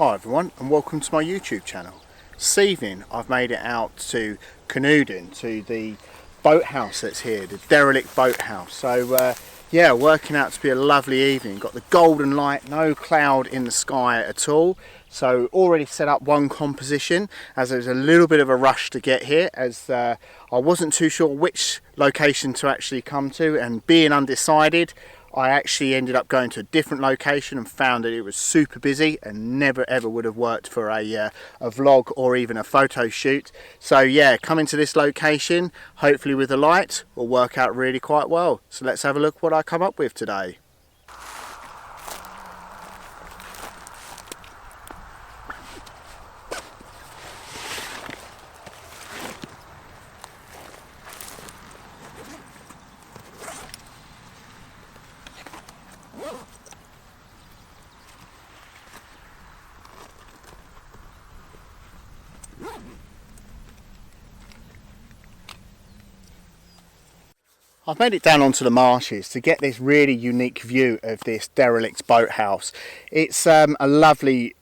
Hi everyone and welcome to my YouTube channel. This evening I've made it out to Canewdon, to the boathouse that's here, the derelict boathouse. So yeah, working out to be a lovely evening. Got the golden light, no cloud in the sky at all. So already set up one composition as there was a little bit of a rush to get here, as I wasn't too sure which location to actually come to, and being undecided I actually ended up going to a different location and found that it was super busy and never ever would have worked for a vlog or even a photo shoot. So yeah, coming to this location, hopefully with the light, will work out really quite well. So let's have a look what I come up with today. I've made it down onto the marshes to get this really unique view of this derelict boathouse. It's a lovely,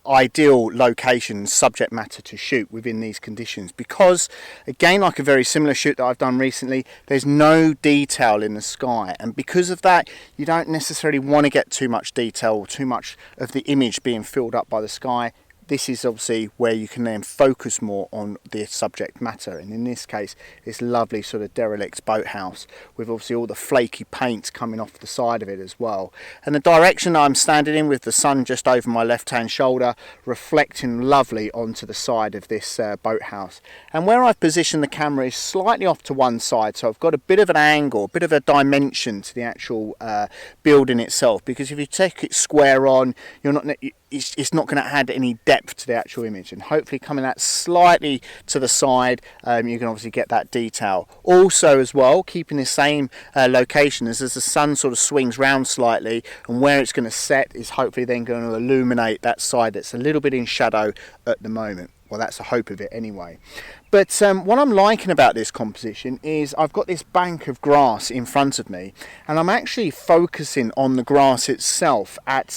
ideal location, subject matter to shoot within these conditions because, again, like a very similar shoot that I've done recently, there's no detail in the sky, and because of that you don't necessarily want to get too much detail or too much of the image being filled up by the sky. This is obviously where you can then focus more on the subject matter, and in this case this lovely sort of derelict boathouse with obviously all the flaky paint coming off the side of it as well, and the direction I'm standing in with the sun just over my left hand shoulder reflecting lovely onto the side of this boathouse. And where I've positioned the camera is slightly off to one side, so I've got a bit of an angle, a bit of a dimension to the actual building itself, because if you take it square on, it's not going to add any depth to the actual image, and hopefully coming out slightly to the side you can obviously get that detail. Also as well, keeping the same location as the sun sort of swings round slightly, and where it's going to set is hopefully then going to illuminate that side that's a little bit in shadow at the moment. Well, that's the hope of it anyway. But what I'm liking about this composition is I've got this bank of grass in front of me, and I'm actually focusing on the grass itself. Got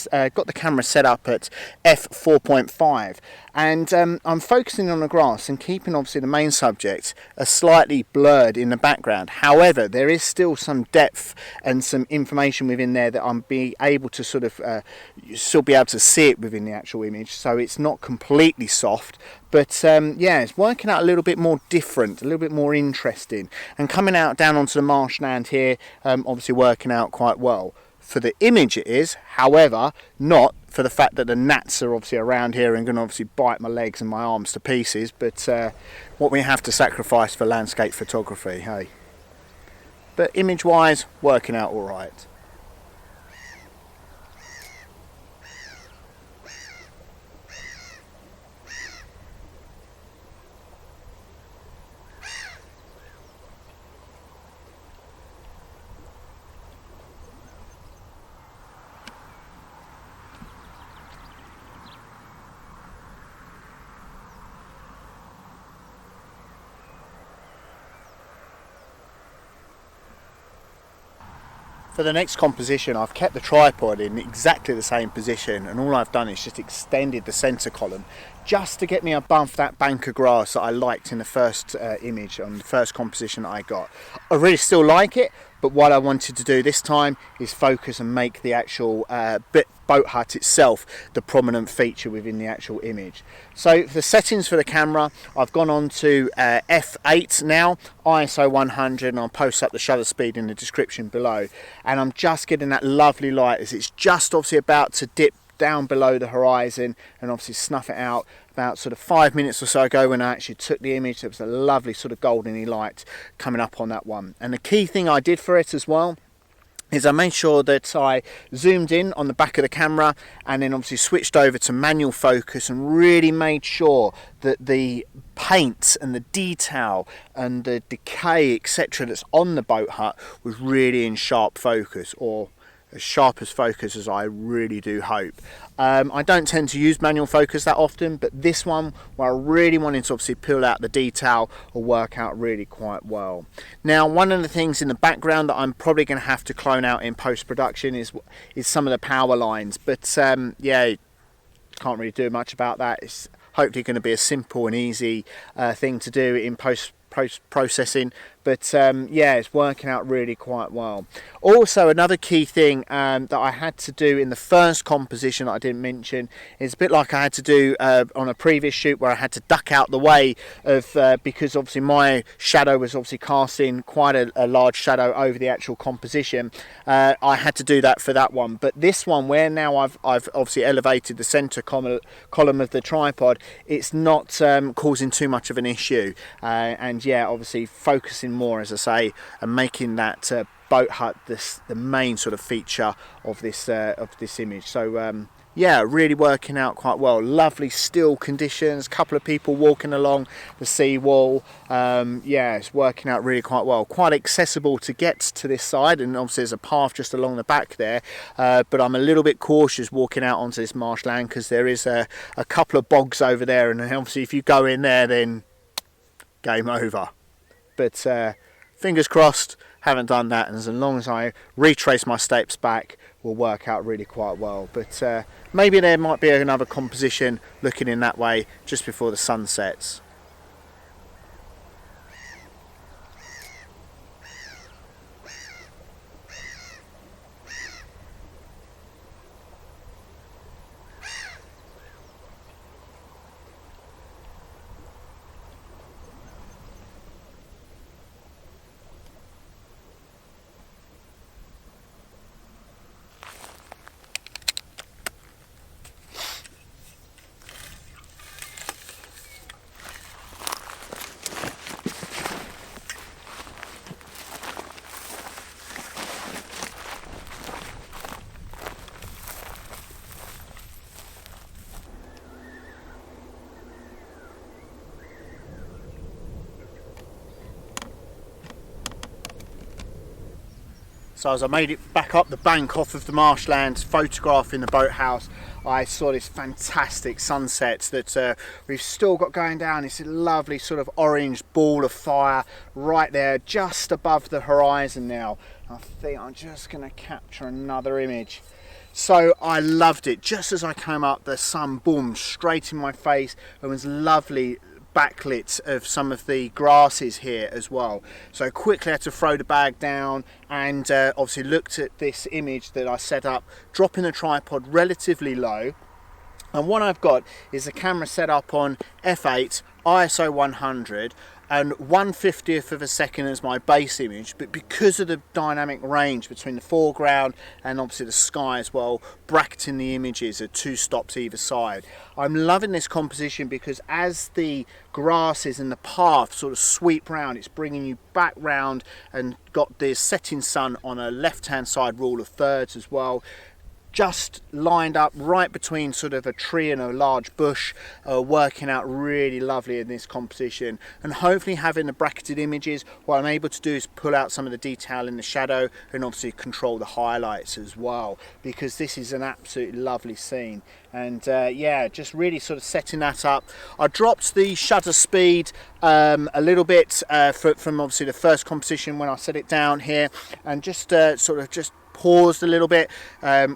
the camera set up at f4.5, and I'm focusing on the grass and keeping obviously the main subject slightly blurred in the background. However, there is still some depth and some information within there that I'm being able to sort of still be able to see it within the actual image, so it's not completely soft. But yeah, it's working out a little bit more different, a little bit more interesting, and coming out down onto the marshland here, obviously working out quite well. For the image it is, however, not for the fact that the gnats are obviously around here and going to obviously bite my legs and my arms to pieces, but what we have to sacrifice for landscape photography, hey. But image wise, working out all right. For the next composition, I've kept the tripod in exactly the same position, and all I've done is just extended the center column just to get me above that bank of grass that I liked in the first image on the first composition that I got. I really still like it, but what I wanted to do this time is focus and make the actual boat hut itself the prominent feature within the actual image. So for the settings for the camera, I've gone on to f8 now, ISO 100, and I'll post up the shutter speed in the description below. And I'm just getting that lovely light as it's just obviously about to dip down below the horizon and obviously snuff it out. About sort of 5 minutes or so ago when I actually took the image, there was a lovely sort of goldeny light coming up on that one. And the key thing I did for it as well is I made sure that I zoomed in on the back of the camera and then obviously switched over to manual focus and really made sure that the paint and the detail and the decay etc. that's on the boat hut was really in sharp focus, or as sharp as focus as I really do hope. I don't tend to use manual focus that often, but this one, where I really wanted to obviously pull out the detail, will work out really quite well. Now, one of the things in the background that I'm probably going to have to clone out in post-production is some of the power lines, but yeah, can't really do much about that. It's hopefully going to be a simple and easy thing to do in post processing, but yeah, it's working out really quite well. Also, another key thing that I had to do in the first composition that I didn't mention is a bit like I had to do on a previous shoot, where I had to duck out the way of because obviously my shadow was obviously casting quite a large shadow over the actual composition. I had to do that for that one, but this one, where now I've obviously elevated the center column of the tripod, it's not causing too much of an issue, and yeah, obviously focusing more, as I say, and making that boat hut the main sort of feature of this image. So yeah, really working out quite well. Lovely still conditions, couple of people walking along the sea wall. Yeah, it's working out really quite well. Quite accessible to get to this side, and obviously there's a path just along the back there, but I'm a little bit cautious walking out onto this marshland, because there is a couple of bogs over there, and obviously if you go in there, then game over. But fingers crossed, haven't done that, and as long as I retrace my steps back, will work out really quite well. But maybe there might be another composition looking in that way just before the sun sets. So as I made it back up the bank off of the marshlands, photographing the boathouse, I saw this fantastic sunset that we've still got going down. It's a lovely sort of orange ball of fire right there just above the horizon now. I think I'm just going to capture another image. So I loved it. Just as I came up, the sun, boom, straight in my face. It was lovely backlit of some of the grasses here as well. So I quickly had to throw the bag down, and obviously looked at this image that I set up, dropping the tripod relatively low. And what I've got is a camera set up on f8 ISO 100 and 1/50th of a second as my base image, but because of the dynamic range between the foreground and obviously the sky as well, bracketing the images at 2 stops either side. I'm loving this composition because as the grasses and the path sort of sweep round, it's bringing you back round, and got the setting sun on a left hand side rule of thirds as well, just lined up right between sort of a tree and a large bush, working out really lovely in this composition. And hopefully having the bracketed images, what I'm able to do is pull out some of the detail in the shadow, and obviously control the highlights as well, because this is an absolutely lovely scene. And yeah, just really sort of setting that up. I dropped the shutter speed a little bit from obviously the first composition when I set it down here, and just sort of just paused a little bit,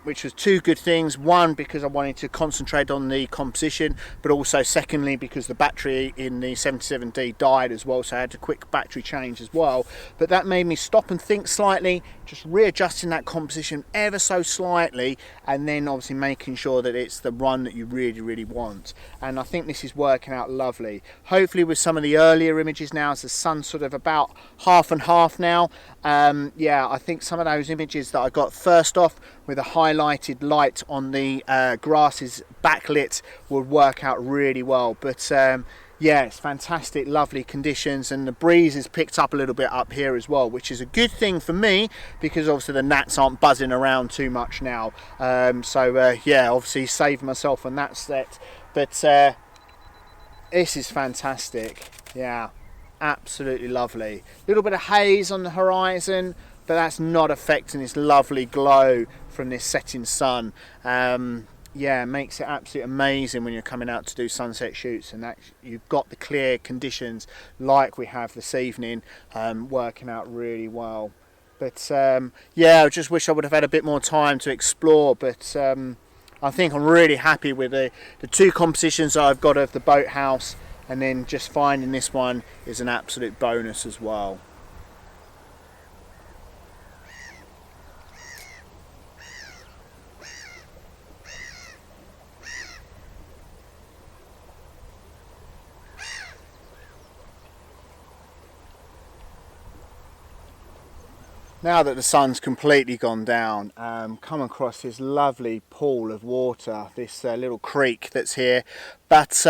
which was two good things. One, because I wanted to concentrate on the composition, but also secondly because the battery in the 77D died as well, so I had a quick battery change as well. But that made me stop and think slightly, just readjusting that composition ever so slightly, and then obviously making sure that it's the one that you really want. And I think this is working out lovely. Hopefully with some of the earlier images now, as the sun's sort of about half and half now, yeah, I think some of those images that I got first off with a highlighted light on the grasses backlit would work out really well. But yeah, it's fantastic, lovely conditions, and the breeze is picked up a little bit up here as well, which is a good thing for me because obviously the gnats aren't buzzing around too much now. So yeah, obviously saved myself on that set. But this is fantastic. Yeah, absolutely lovely. A little bit of haze on the horizon, but that's not affecting this lovely glow from this setting sun. Yeah, makes it absolutely amazing when you're coming out to do sunset shoots, and that you've got the clear conditions like we have this evening, working out really well. But yeah, I just wish I would have had a bit more time to explore, but I think I'm really happy with the two compositions that I've got of the boathouse, and then just finding this one is an absolute bonus as well. Now that the sun's completely gone down, come across this lovely pool of water, this little creek that's here, but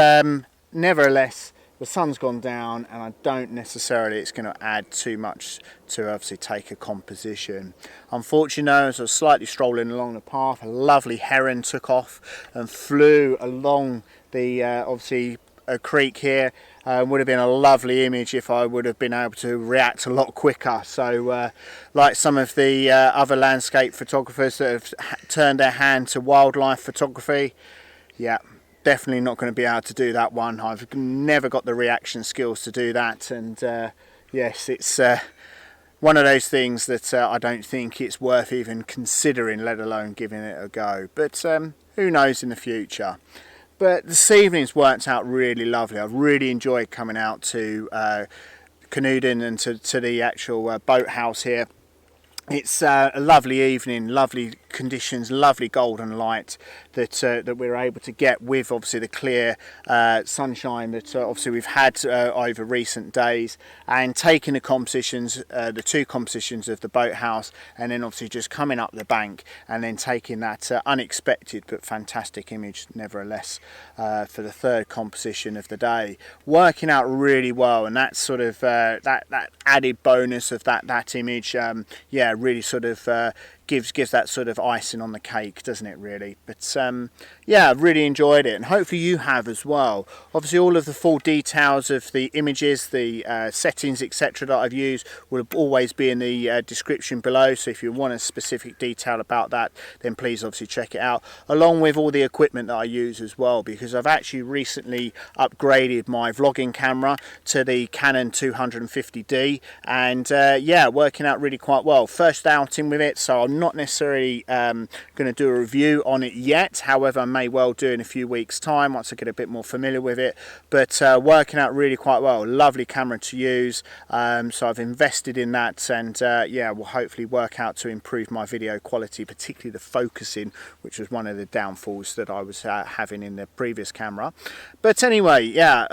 nevertheless the sun's gone down and I don't necessarily it's going to add too much to obviously take a composition. Unfortunately, as I was slightly strolling along the path, a lovely heron took off and flew along the obviously a creek here. Would have been a lovely image if I would have been able to react a lot quicker. So like some of the other landscape photographers that have turned their hand to wildlife photography, yeah, definitely not going to be able to do that one. I've never got the reaction skills to do that, and yes, it's one of those things that I don't think it's worth even considering, let alone giving it a go. But who knows in the future. But this evening's worked out really lovely. I've really enjoyed coming out to Canewdon and to the actual boathouse here. It's a lovely evening, lovely conditions, lovely golden light that we're able to get with obviously the clear sunshine that obviously we've had over recent days, and taking the compositions, the two compositions of the boathouse, and then obviously just coming up the bank and then taking that unexpected but fantastic image nevertheless for the third composition of the day, working out really well. And that's sort of that added bonus of that image, yeah, really sort of gives that sort of icing on the cake, doesn't it, really? But yeah, I've really enjoyed it, and hopefully you have as well. Obviously all of the full details of the images, the settings, etc. that I've used will always be in the description below, so if you want a specific detail about that, then please obviously check it out, along with all the equipment that I use as well, because I've actually recently upgraded my vlogging camera to the Canon 77D, and yeah, working out really quite well. First outing with it, so I'm not necessarily going to do a review on it yet. However, I may well do in a few weeks time once I get a bit more familiar with it. But working out really quite well. Lovely camera to use, so I've invested in that, and yeah, will hopefully work out to improve my video quality, particularly the focusing, which was one of the downfalls that I was having in the previous camera. But anyway, yeah,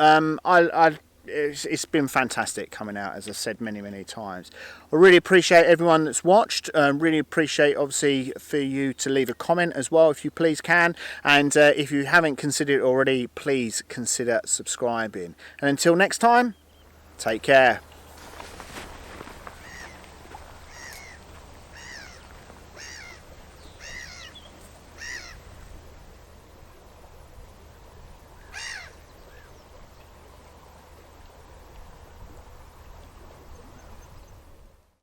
it's been fantastic coming out, as I said many times. I really appreciate everyone that's watched. Really appreciate obviously for you to leave a comment as well if you please can, and if you haven't considered it already, please consider subscribing. And until next time, take care.